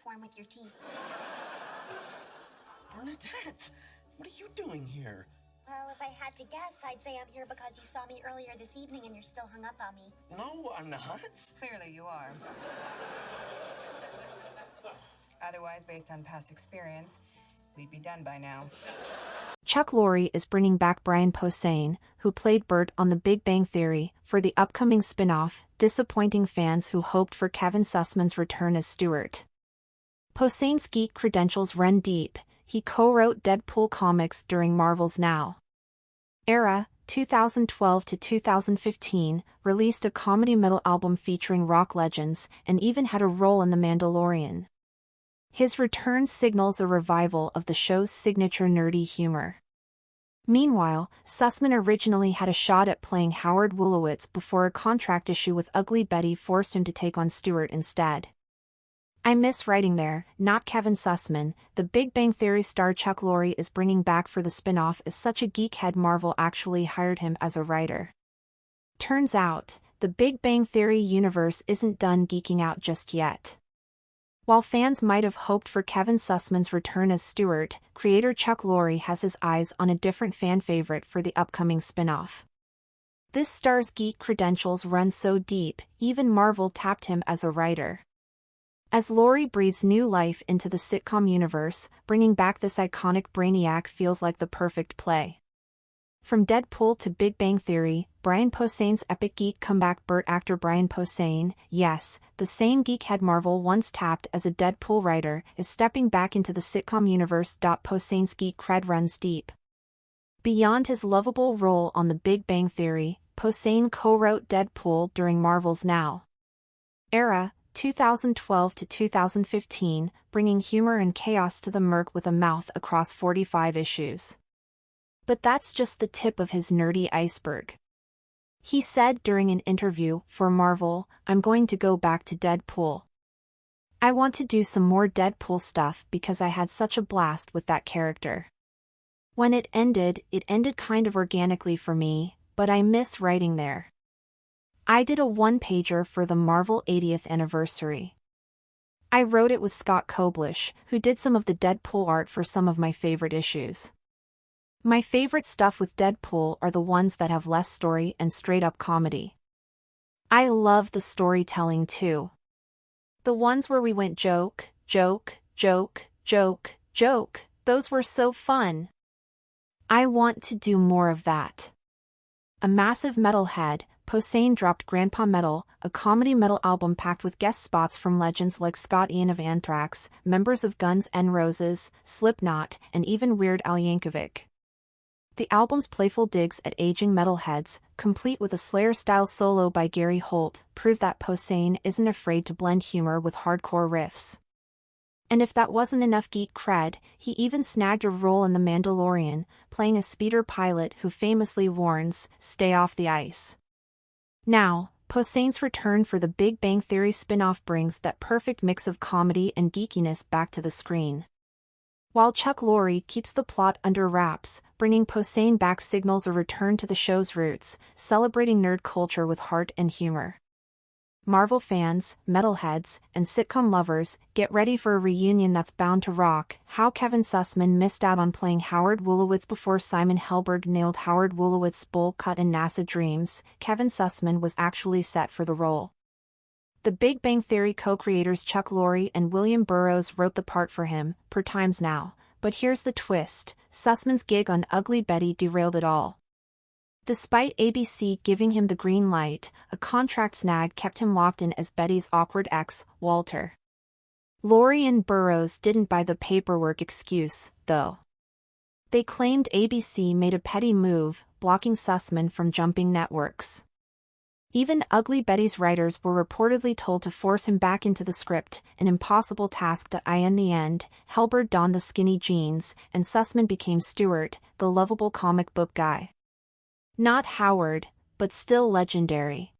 form with your teeth. Bernadette, what are you doing here? Well, if I had to guess, I'd say I'm here because you saw me earlier this evening and you're still hung up on me. No, I'm not. Clearly you are. Otherwise, based on past experience, we'd be done by now. Chuck Lorre is bringing back Brian Posehn, who played Bert on The Big Bang Theory, for the upcoming spin-off, disappointing fans who hoped for Kevin Sussman's return as Stewart. Posehn's geek credentials run deep. He co-wrote Deadpool comics during Marvel's Now! Era, 2012 to 2015, released a comedy metal album featuring rock legends, and even had a role in The Mandalorian. His return signals a revival of the show's signature nerdy humor. Meanwhile, Sussman originally had a shot at playing Howard Wolowitz before a contract issue with Ugly Betty forced him to take on Stewart instead. I miss writing there, not Kevin Sussman. The Big Bang Theory star Chuck Lorre is bringing back for the spin-off as such a geekhead Marvel actually hired him as a writer. Turns out, the Big Bang Theory universe isn't done geeking out just yet. While fans might have hoped for Kevin Sussman's return as Stewart, creator Chuck Lorre has his eyes on a different fan favorite for the upcoming spin-off. This star's geek credentials run so deep, even Marvel tapped him as a writer. As Lorre breathes new life into the sitcom universe, bringing back this iconic brainiac feels like the perfect play. From Deadpool to Big Bang Theory, Brian Posehn's epic geek comeback. Bert actor Brian Posehn, yes, the same geekhead Marvel once tapped as a Deadpool writer, is stepping back into the sitcom universe. Posehn's geek cred runs deep. Beyond his lovable role on The Big Bang Theory, Posehn co-wrote Deadpool during Marvel's Now! Era, 2012 to 2015, bringing humor and chaos to the Merc with a mouth across 45 issues. But that's just the tip of his nerdy iceberg. He said during an interview for Marvel, "I'm going to go back to Deadpool. I want to do some more Deadpool stuff because I had such a blast with that character. When it ended kind of organically for me, but I miss writing there. I did a one-pager for the Marvel 80th anniversary. I wrote it with Scott Koblish, who did some of the Deadpool art for some of my favorite issues. My favorite stuff with Deadpool are the ones that have less story and straight-up comedy. I love the storytelling too. The ones where we went joke, joke, joke, joke, joke, those were so fun. I want to do more of that." A massive metalhead, Posehn dropped Grandpa Metal, a comedy metal album packed with guest spots from legends like Scott Ian of Anthrax, members of Guns N' Roses, Slipknot, and even Weird Al Yankovic. The album's playful digs at aging metalheads, complete with a Slayer-style solo by Gary Holt, prove that Posehn isn't afraid to blend humor with hardcore riffs. And if that wasn't enough geek cred, he even snagged a role in The Mandalorian, playing a speeder pilot who famously warns, "Stay off the ice." Now, Posehn's return for the Big Bang Theory spin-off brings that perfect mix of comedy and geekiness back to the screen. While Chuck Lorre keeps the plot under wraps, bringing Posehn back signals a return to the show's roots, celebrating nerd culture with heart and humor. Marvel fans, metalheads, and sitcom lovers, get ready for a reunion that's bound to rock. How Kevin Sussman missed out on playing Howard Wolowitz before Simon Helberg nailed Howard Wolowitz's bowl cut in NASA Dreams. Kevin Sussman was actually set for the role. The Big Bang Theory co-creators Chuck Lorre and William Burroughs wrote the part for him, per Times Now. But here's the twist: Sussman's gig on Ugly Betty derailed it all. Despite ABC giving him the green light, a contract snag kept him locked in as Betty's awkward ex, Walter. Lorre and Burroughs didn't buy the paperwork excuse, though. They claimed ABC made a petty move, blocking Sussman from jumping networks. Even Ugly Betty's writers were reportedly told to force him back into the script, an impossible task to eye in the end. Helberg donned the skinny jeans, and Sussman became Stewart, the lovable comic book guy. Not Howard, but still legendary.